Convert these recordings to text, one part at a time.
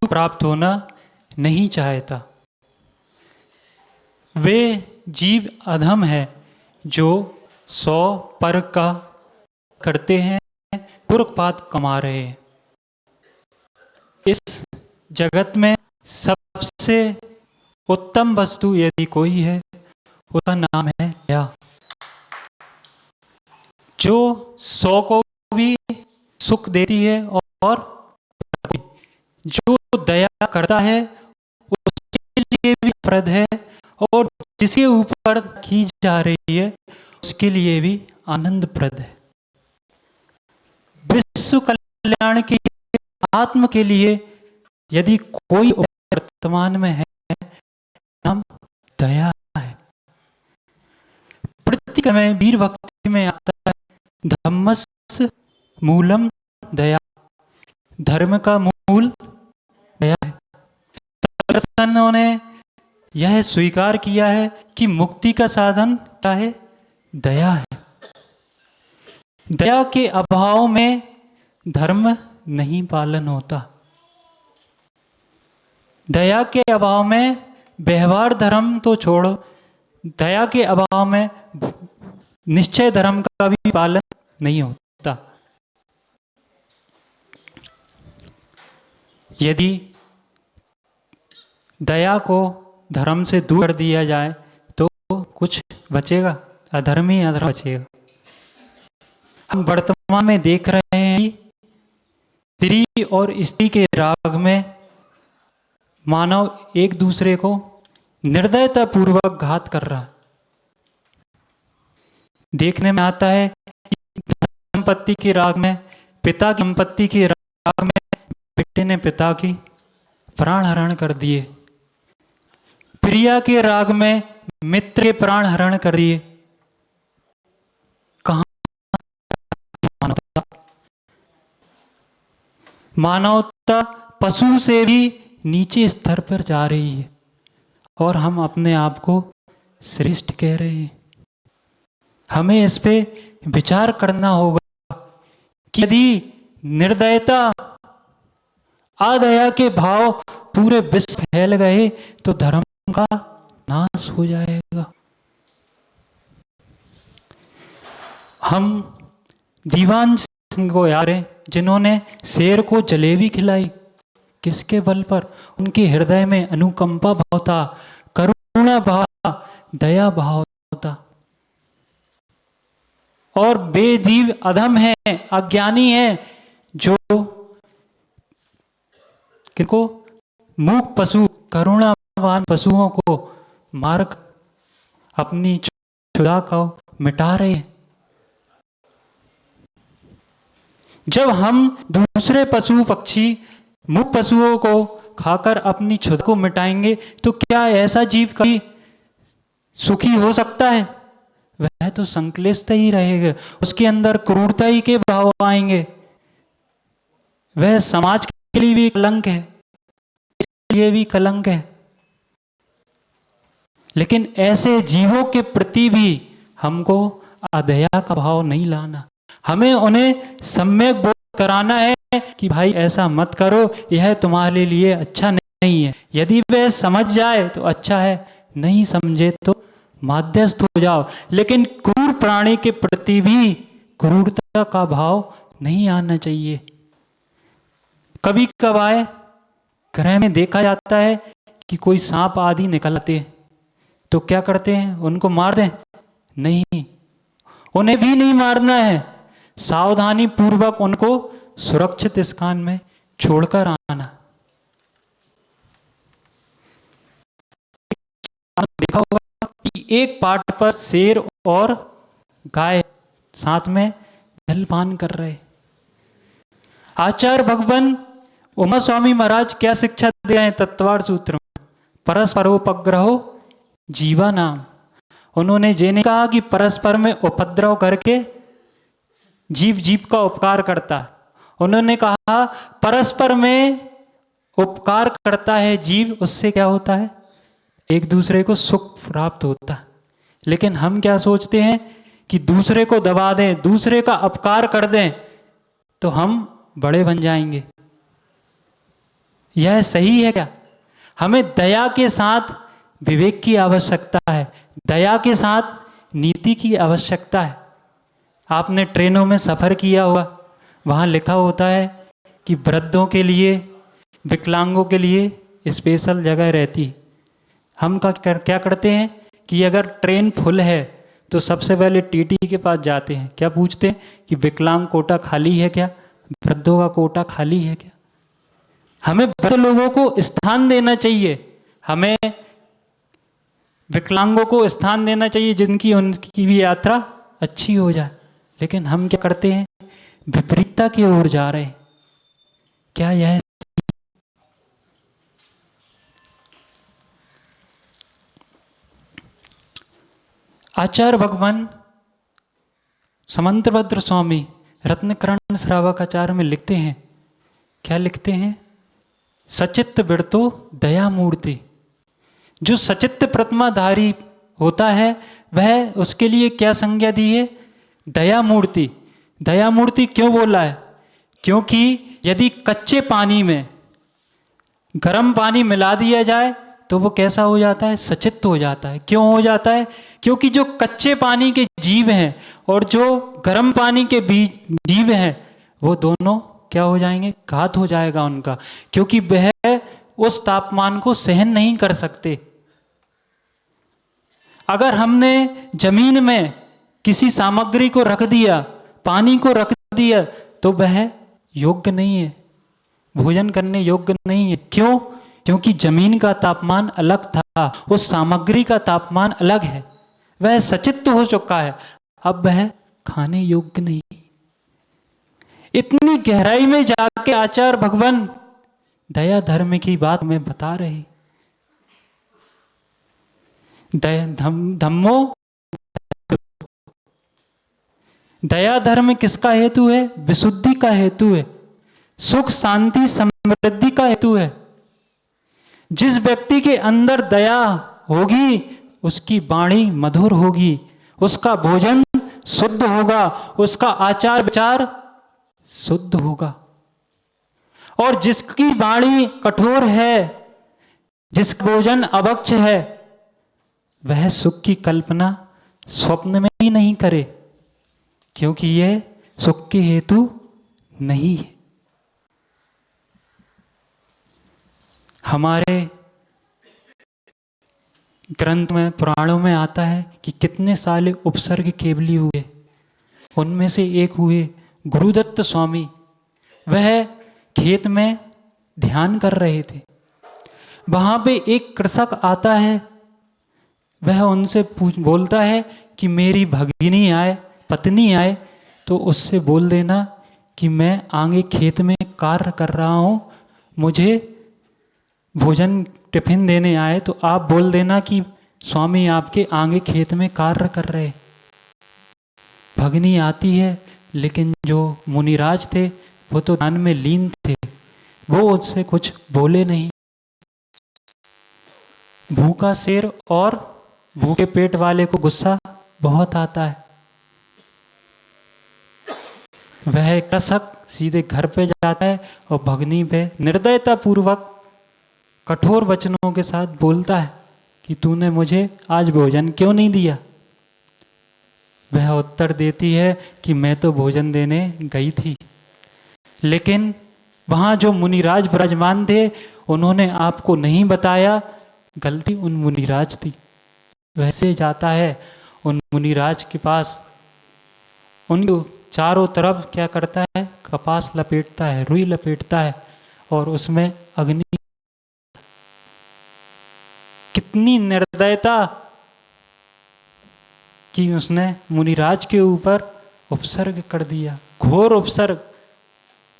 प्राप्त होना नहीं चाहता। वे जीव अधम है जो 100 पर का करते हैं, पूर्वपात कमा रहे हैं। इस जगत में सबसे उत्तम वस्तु यदि कोई है, उसका नाम है दया, जो 100 को भी सुख देती है और जो दया करता है उसके लिए भी प्रद है, और जिसके ऊपर की जा रही है उसके लिए भी आनंदप्रद है। विश्व कल्याण के आत्म के लिए यदि कोई वर्तमान में है, नाम दया है। प्रतीक में वीर भक्ति में आता है, धम्मस्य मूलम दया, धर्म का मूल दया है। संतों ने यह स्वीकार किया है कि मुक्ति का साधन क्या है? दया है। दया के अभाव में धर्म नहीं पालन होता। दया के अभाव में व्यवहार धर्म तो छोड़ो, दया के अभाव में निश्चय धर्म का भी पालन नहीं होता। यदि दया को धर्म से दूर कर दिया जाए तो कुछ बचेगा? अधर्म ही अधर्म बचेगा। हम वर्तमान में देख रहे हैं कि स्त्री और स्त्री के राग में मानव एक दूसरे को निर्दयता पूर्वक घात कर रहा है। देखने में आता है कि संपत्ति के राग में, पिता की संपत्ति के राग में बेटे ने पिता की प्राण हरण कर दिए, प्रिया के राग में मित्र के प्राण हरण कर दिए। कहां मानवता? मानवता पशु से भी नीचे स्तर पर जा रही है और हम अपने आप को श्रेष्ठ कह रहे हैं। हमें इस पे विचार करना होगा कि यदि निर्दयता, अदया के भाव पूरे विश्व फैल गए तो धर्म का नाश हो जाएगा। हम दीवान सिंह को याद हैं, जिन्होंने शेर को जलेबी खिलाई। किसके बल पर? उनके हृदय में अनुकंपा भाव था, करुणा भाव, दया भाव था। और वे जीव अधम है, अज्ञानी है, जो किनको? मूक पशु, करुणावान पशुओं को मार अपनी क्षुधा को मिटा रहे हैं। जब हम दूसरे पशु पक्षी मूक पशुओं को खाकर अपनी क्षुधा को मिटाएंगे तो क्या ऐसा जीव कभी सुखी हो सकता है? वह तो संक्लिष्ट ही रहेगा, उसके अंदर क्रूरता ही के भाव आएंगे। वह समाज के लिए भी कलंक है, इसके लिए भी कलंक है। लेकिन ऐसे जीवों के प्रति भी हमको अदया का भाव नहीं लाना। हमें उन्हें सम्यक बोध कराना है कि भाई ऐसा मत करो, यह तुम्हारे लिए अच्छा नहीं है। यदि वह समझ जाए तो अच्छा है, नहीं समझे तो मध्यस्थ हो जाओ। लेकिन क्रूर प्राणी के प्रति भी क्रूरता का भाव नहीं आना चाहिए। कभी कभार ग्रह में देखा जाता है कि कोई सांप आदि निकलते हैं तो क्या करते हैं? उनको मार दें? नहीं, उन्हें भी नहीं मारना है। सावधानी पूर्वक उनको सुरक्षित स्थान में छोड़कर आना। देखा होगा कि एक पाट पर शेर और गाय साथ में जलपान कर रहे। आचार्य भगवान उमा स्वामी महाराज क्या शिक्षा दे रहे हैं तत्वार्थ सूत्र में? परस्परोपग्रहो जीवा नाम। उन्होंने ये नहीं कहा कि परस्पर में उपद्रव करके जीव जीव का उपकार करता है। उन्होंने कहा परस्पर में उपकार करता है जीव, उससे क्या होता है? एक दूसरे को सुख प्राप्त होता है। लेकिन हम क्या सोचते हैं कि दूसरे को दबा दें, दूसरे का अपकार कर दें तो हम बड़े बन जाएंगे। यह सही है क्या? हमें दया के साथ विवेक की आवश्यकता है, दया के साथ नीति की आवश्यकता है। आपने ट्रेनों में सफ़र किया होगा, वहाँ लिखा होता है कि वृद्धों के लिए, विकलांगों के लिए स्पेशल जगह रहती है। हम क्या करते हैं कि अगर ट्रेन फुल है तो सबसे पहले टीटी के पास जाते हैं, क्या पूछते हैं कि विकलांग कोटा खाली है क्या, वृद्धों का कोटा खाली है क्या। हमें वृद्ध लोगों को स्थान देना चाहिए, हमें विकलांगों को स्थान देना चाहिए, जिनकी उनकी भी यात्रा अच्छी हो जाए। लेकिन हम क्या करते हैं, विपरीतता की ओर जा रहे हैं। क्या यह आचार्य भगवान समंतभद्र स्वामी रत्नकरण श्रावकाचार्य में लिखते हैं, क्या लिखते हैं, सचित्त बिरतो दया मूर्ति। जो सचित्त प्रतिमाधारी होता है वह, उसके लिए क्या संज्ञा दी है, दया मूर्ति। दया मूर्ति क्यों बोला है? क्योंकि यदि कच्चे पानी में गर्म पानी मिला दिया जाए तो वो कैसा हो जाता है, सचित्त हो जाता है। क्यों हो जाता है? क्योंकि जो कच्चे पानी के जीव हैं और जो गर्म पानी के जीव हैं, वो दोनों क्या हो जाएंगे, घात हो जाएगा उनका, क्योंकि वह उस तापमान को सहन नहीं कर सकते। अगर हमने जमीन में किसी सामग्री को रख दिया, पानी को रख दिया, तो वह योग्य नहीं है, भोजन करने योग्य नहीं है। क्यों? क्योंकि जमीन का तापमान अलग था, उस सामग्री का तापमान अलग है, वह सचित्त हो चुका है, अब वह खाने योग्य नहीं। इतनी गहराई में जाके आचार्य भगवान दया धर्म की बात में बता रहे। धम्मो दया धर्म किसका हेतु है? विशुद्धि का हेतु है, सुख शांति समृद्धि का हेतु है। जिस व्यक्ति के अंदर दया होगी उसकी वाणी मधुर होगी, उसका भोजन शुद्ध होगा, उसका आचार विचार शुद्ध होगा। और जिसकी वाणी कठोर है, जिसका भोजन अभक्ष है, वह सुख की कल्पना स्वप्न में भी नहीं करे, क्योंकि यह सुख के हेतु नहीं है। हमारे ग्रंथ में, पुराणों में आता है कि कितने साले उपसर्ग केवली हुए। उनमें से एक हुए गुरुदत्त स्वामी। वह खेत में ध्यान कर रहे थे, वहाँ पे एक कृषक आता है, वह उनसे बोलता है कि मेरी भगिनी आए, पत्नी आए तो उससे बोल देना कि मैं आगे खेत में कार्य कर रहा हूँ, मुझे भोजन टिफिन देने आए तो आप बोल देना कि स्वामी आपके आगे खेत में कार्य कर रहे। भगनी आती है, लेकिन जो मुनिराज थे वो तो ध्यान में लीन थे, वो उससे कुछ बोले नहीं। भूखा शेर और भूखे पेट वाले को गुस्सा बहुत आता है। वह कृषक सीधे घर पे जाता है और भगनी पे निर्दयता पूर्वक कठोर वचनों के साथ बोलता है कि तूने मुझे आज भोजन क्यों नहीं दिया। वह उत्तर देती है कि मैं तो भोजन देने गई थी, लेकिन वहाँ जो मुनिराज विराजमान थे उन्होंने आपको नहीं बताया, गलती उन मुनिराज थी। वैसे जाता है उन मुनिराज के पास, उन चारों तरफ क्या करता है, कपास लपेटता है, रुई लपेटता है और उसमें अग्नि। कितनी निर्दयता कि उसने मुनिराज के ऊपर उपसर्ग कर दिया, घोर उपसर्ग।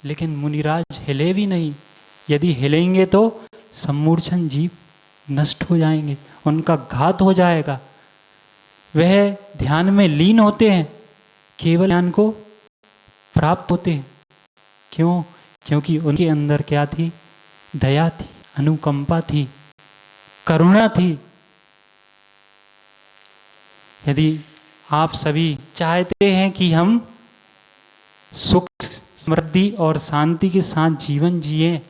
लेकिन मुनिराज हिले भी नहीं, यदि हिलेंगे तो सम्मूर्छन जीव नष्ट हो जाएंगे, उनका घात हो जाएगा। वह ध्यान में लीन होते हैं, केवल ज्ञान को प्राप्त होते हैं। क्यों? क्योंकि उनके अंदर क्या थी, दया थी, अनुकंपा थी, करुणा थी। यदि आप सभी चाहते हैं कि हम सुख समृद्धि और शांति के साथ जीवन जिए,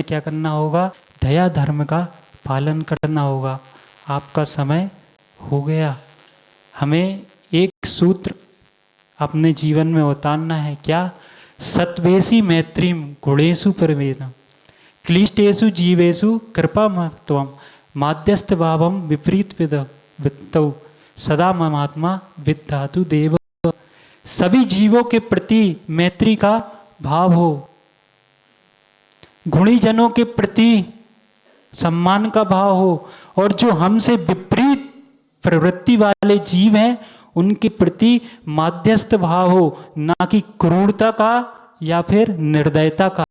क्या करना होगा? दया धर्म का पालन करना होगा। आपका समय हो गया। हमें एक सूत्र अपने जीवन में उतारना है, क्या? सत्वेसी मैत्रीम गुणेषु प्रवेदम क्लिष्टेषु जीवेषु कृपा महत्वम माध्यस्थ भावम विपरीत वित्तौ सदा ममात्मा विद्धातु देव। सभी जीवों के प्रति मैत्री का भाव हो, गुणीजनों के प्रति सम्मान का भाव हो, और जो हमसे विपरीत प्रवृत्ति वाले जीव हैं उनके प्रति माध्यस्थ भाव हो, ना कि क्रूरता का या फिर निर्दयता का।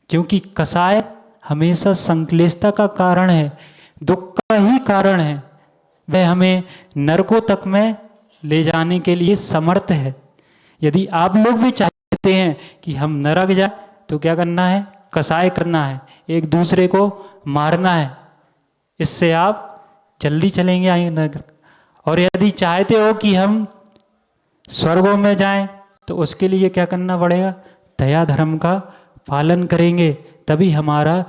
क्योंकि कसाय हमेशा संक्लेशता का कारण है, दुख का ही कारण है। वह हमें नरकों तक में ले जाने के लिए समर्थ है। यदि आप लोग भी चाहते हैं कि हम नरक जाए तो क्या करना है? कसाय करना है, एक दूसरे को मारना है। इससे आप जल्दी चलेंगे आएंगे नरक। और यदि चाहते हो कि हम स्वर्गों में जाएं तो उसके लिए क्या करना पड़ेगा? दया धर्म का पालन करेंगे, तभी हमारा